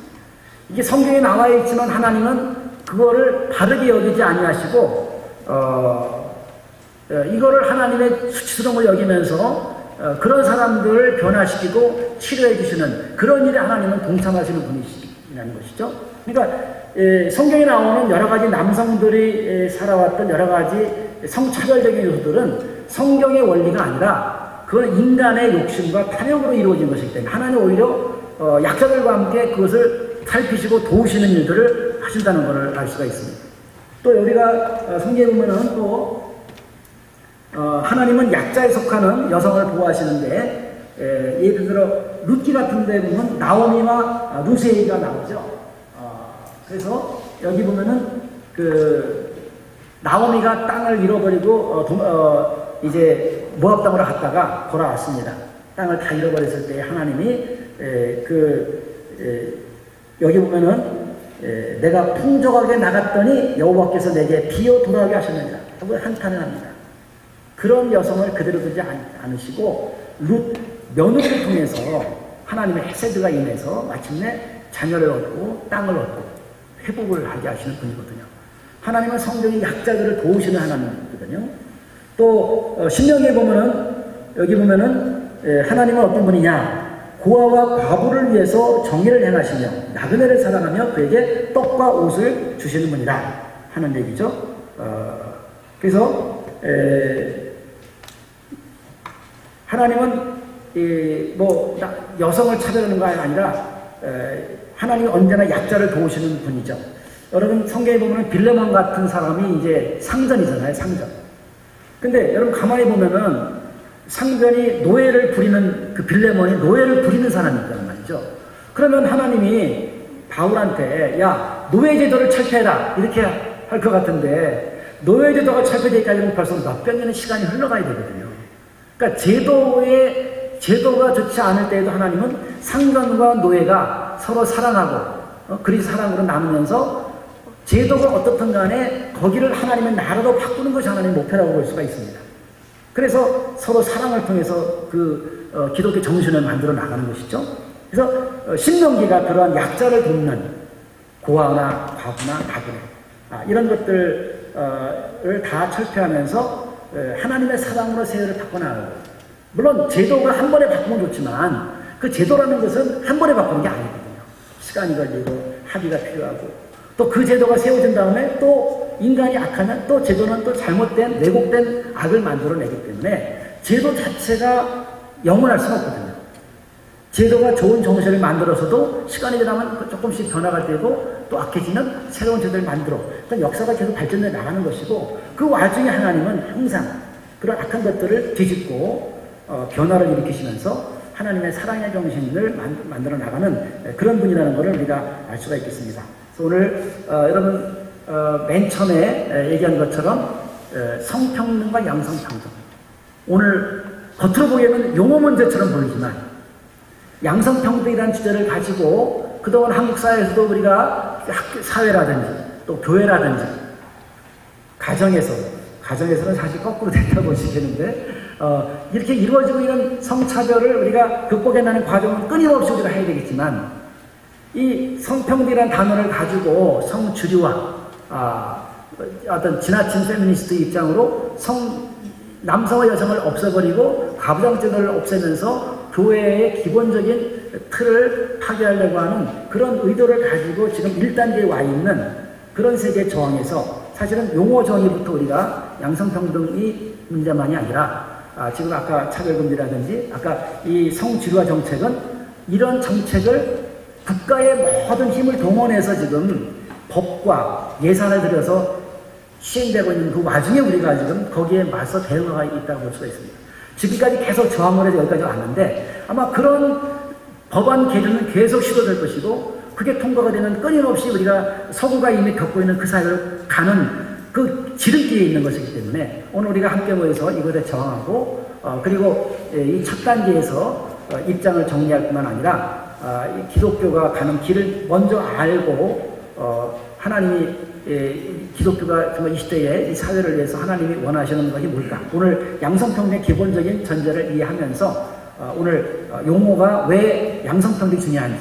이게 성경에 나와 있지만 하나님은 그거를 바르게 여기지 아니하시고 이거를 하나님의 수치스러움을 여기면서 그런 사람들을 변화시키고 치료해 주시는 그런 일에 하나님은 동참하시는 분이시라는 것이죠. 그러니까 성경에 나오는 여러 가지 남성들이 살아왔던 여러 가지 성차별적인 요소들은 성경의 원리가 아니라 그건 인간의 욕심과 탐욕으로 이루어진 것이기 때문에 하나님 오히려 약자들과 함께 그것을 살피시고 도우시는 일들을 하신다는 것을 알 수가 있습니다. 또 우리가 성경에 보면은 또 하나님은 약자에 속하는 여성을 보호하시는데 예를 들어 룻기 같은 데 보면 나오미와 루세이가 나오죠. 그래서 여기 보면은 그 나오미가 땅을 잃어버리고 이제 모압 땅으로 갔다가 돌아왔습니다. 땅을 다 잃어버렸을 때 하나님이 여기 보면은 내가 풍족하게 나갔더니 여호와께서 내게 비어 돌아오게 하셨느니라 하고 한탄을 합니다. 그런 여성을 그대로 두지 않으시고 룻 며느리를 통해서 하나님의 헤세드가 임해서 마침내 자녀를 얻고 땅을 얻고 회복을 하게 하시는 분이거든요. 하나님은 성경의 약자들을 도우시는 하나님이거든요. 또 신명기에 보면은 여기 보면은 하나님은 어떤 분이냐? 고아와 과부를 위해서 정의를 행하시며 나그네를 사랑하며 그에게 떡과 옷을 주시는 분이다 하는 얘기죠. 그래서 하나님은 여성을 차별하는 거 아니라 하나님이 언제나 약자를 도우시는 분이죠. 여러분 성경에 보면 빌레몬 같은 사람이 이제 상전이잖아요. 상전. 근데 여러분 가만히 보면은 상전이 노예를 부리는 그 빌레몬이 노예를 부리는 사람이란 말이죠. 그러면 하나님이 바울한테 야 노예 제도를 철폐해라 이렇게 할 것 같은데 노예 제도가 철폐되기까지는 벌써 몇백 년의 시간이 흘러가야 되거든요. 그러니까 제도가 좋지 않을 때에도 하나님은 상전과 노예가 서로 사랑하고 그리스도 사랑으로 나누면서 제도가 어떻든 간에 거기를 하나님의 나라로 바꾸는 것이 하나님의 목표라고 볼 수가 있습니다. 그래서 서로 사랑을 통해서 기독교 정신을 만들어 나가는 것이죠. 그래서 신명기가 그러한 약자를 돕는 고아나 과부나 나그네 이런 것들을 다 철폐하면서 하나님의 사랑으로 세월을 바꿔나가고 물론 제도가 한 번에 바꾸면 좋지만 그 제도라는 것은 한 번에 바꾸는 게 아니거든요. 시간이 걸리고 합의가 필요하고 또 그 제도가 세워진 다음에 또 인간이 악하면 또 제도는 또 잘못된 왜곡된 악을 만들어내기 때문에 제도 자체가 영원할 수는 없거든요. 제도가 좋은 정신을 만들어서도 시간이 지나면 조금씩 변화가 되고 또 악해지면 새로운 제도를 만들어 그러니까 역사가 계속 발전해 나가는 것이고 그 와중에 하나님은 항상 그런 악한 것들을 뒤집고 변화를 일으키시면서 하나님의 사랑의 정신을 만들어 나가는 그런 분이라는 것을 우리가 알 수가 있겠습니다. 그래서 오늘 여러분 맨 처음에 얘기한 것처럼 성평등과 양성평등 오늘 겉으로 보기에는 용어 문제처럼 보이지만 양성평등이라는 주제를 가지고 그동안 한국 사회에서도 우리가 사회라든지 또 교회라든지 가정에서는 사실 거꾸로 됐다고 보시겠는데 이렇게 이루어지고 있는 성차별을 우리가 극복해내는 과정은 끊임없이 우리가 해야 되겠지만 이 성평등이라는 단어를 가지고 성주류와 어떤 지나친 페미니스트 입장으로 남성과 여성을 없애버리고 가부장제도를 없애면서 교회의 기본적인 틀을 파괴하려고 하는 그런 의도를 가지고 지금 1단계에 와 있는 그런 세계에 저항해서 사실은 용어 정의부터 우리가 양성평등이 문제만이 아니라 지금 아까 차별금지라든지 아까 이 성지루화 정책은 이런 정책을 국가의 모든 힘을 동원해서 지금 법과 예산을 들여서 시행되고 있는 그 와중에 우리가 지금 거기에 맞서 대응하고 있다고 볼 수가 있습니다. 지금까지 계속 저항을 해서 여기까지 왔는데 아마 그런 법안 개정은 계속 시도될 것이고 그게 통과가 되면 끊임없이 우리가 서구가 이미 겪고 있는 그 사회를 가는 그 지름길에 있는 것이기 때문에 오늘 우리가 함께 모여서 이것에 저항하고 그리고 이 첫 단계에서 입장을 정리할 뿐만 아니라 이 기독교가 가는 길을 먼저 알고 하나님이 기독교가 정말 이 시대에 이 사회를 위해서 하나님이 원하시는 것이 뭘까? 오늘 양성평등의 기본적인 전제를 이해하면서 오늘 용어가 왜 양성평등이 중요한지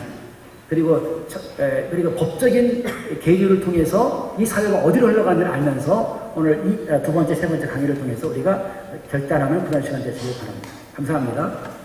그리고 법적인 계류를 통해서 이 사회가 어디로 흘러가는지를 알면서 오늘 이 두 번째, 세 번째 강의를 통해서 우리가 결단하는 그런 시간 되시길 바랍니다. 감사합니다.